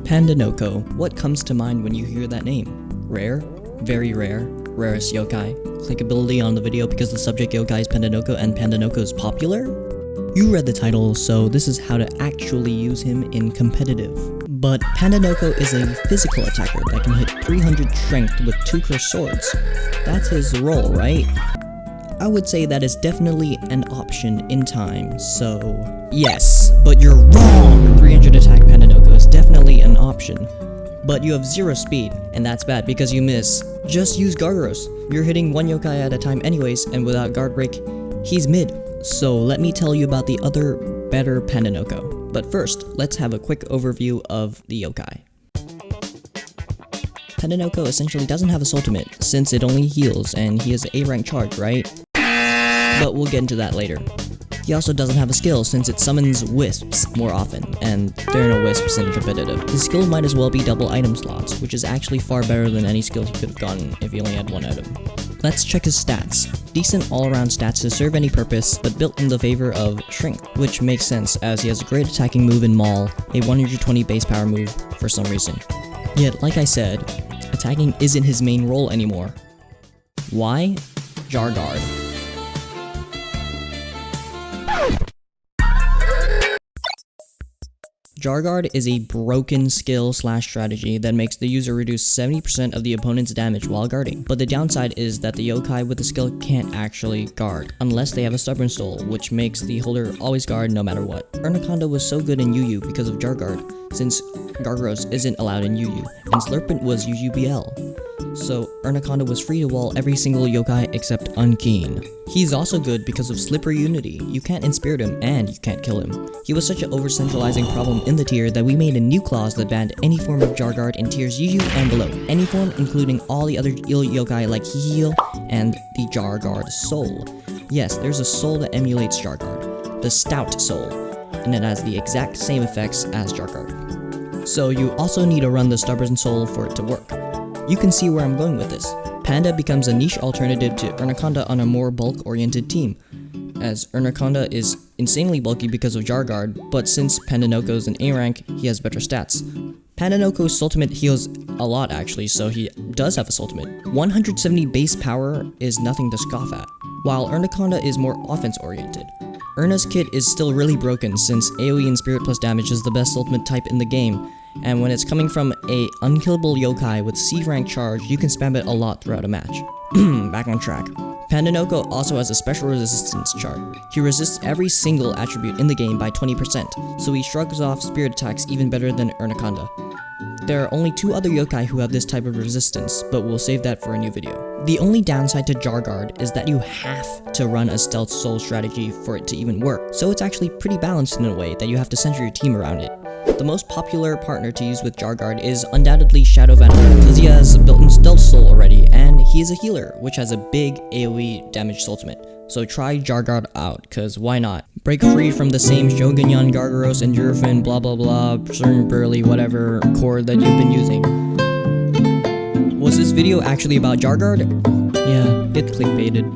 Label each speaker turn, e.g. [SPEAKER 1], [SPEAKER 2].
[SPEAKER 1] Pandanoko. What comes to mind when you hear that name? Rare? Very rare. Rarest yokai. Clickability on the video because the subject yokai is Pandanoko and Pandanoko is popular? You read the title, so this is how to actually use him in competitive. But Pandanoko is a physical attacker that can hit 300 strength with 2 cursed swords. That's his role, right? I would say that is definitely an option in time, so yes, but you're wrong! 300 attack Pandanoko is definitely an option. But you have 0 speed, and that's bad because you miss. Just use Gargaros. You're hitting 1 yokai at a time anyways, and without guard break, he's mid. So let me tell you about the other better Pandanoko. But first, let's have a quick overview of the yokai. Pandanoko essentially doesn't have a ultimate, since it only heals, and he has an A rank charge, right? But we'll get into that later. He also doesn't have a skill since it summons wisps more often, and there are no wisps in competitive. His skill might as well be double item slots, which is actually far better than any skill he could have gotten if he only had 1 item. Let's check his stats. Decent all-around stats to serve any purpose, but built in the favor of Shrink, which makes sense as he has a great attacking move in Maul, a 120 base power move for some reason. Yet, like I said, attacking isn't his main role anymore. Why? Jar Guard. Jar Guard is a broken skill/strategy that makes the user reduce 70% of the opponent's damage while guarding. But the downside is that the yokai with the skill can't actually guard, unless they have a stubborn soul, which makes the holder always guard no matter what. Urnaconda was so good in UU because of Jar Guard, since Gargaros isn't allowed in UU, and Slurpent was UUBL. So Urnaconda was free to wall every single yokai except Unkeen. He's also good because of Slippery Unity. You can't inspirit him and you can't kill him. He was such an over-centralizing problem in the tier that we made a new clause that banned any form of Jar Guard in tiers UU and below. Any form including all the other ill yokai like Hihil and the Jar Guard Soul. Yes, there's a soul that emulates Jar Guard, the Stout Soul, and it has the exact same effects as Jar Guard. So you also need to run the Stubborn Soul for it to work. You can see where I'm going with this. Panda becomes a niche alternative to Urnaconda on a more bulk-oriented team, as Urnaconda is insanely bulky because of Jar Guard, but since Pandanoko is an A rank, he has better stats. Pandanoko's ultimate heals a lot actually, so he does have a ultimate. 170 base power is nothing to scoff at, while Urnaconda is more offense-oriented. Urna's kit is still really broken since AoE and Spirit plus damage is the best ultimate type in the game, and when it's coming from a unkillable yokai with C rank charge, you can spam it a lot throughout a match. Back on track. Pandanoko also has a special resistance chart. He resists every single attribute in the game by 20%, so he shrugs off spirit attacks even better than Urnaconda. There are only 2 other yokai who have this type of resistance, but we'll save that for a new video. The only downside to Jar Guard is that you have to run a stealth soul strategy for it to even work, so it's actually pretty balanced in a way that you have to center your team around it. The most popular partner to use with Jar Guard is undoubtedly Shadow Vandal, because he has a built-in stealth soul already, and he is a healer, which has a big AoE damage ultimate. So try Jar Guard out, cause why not? Break free from the same Shogunyan, Gargaros, Endurofin, blah blah blah, Burly, whatever core that you've been using. Was this video actually about Jar Guard? Yeah, it clickbaited.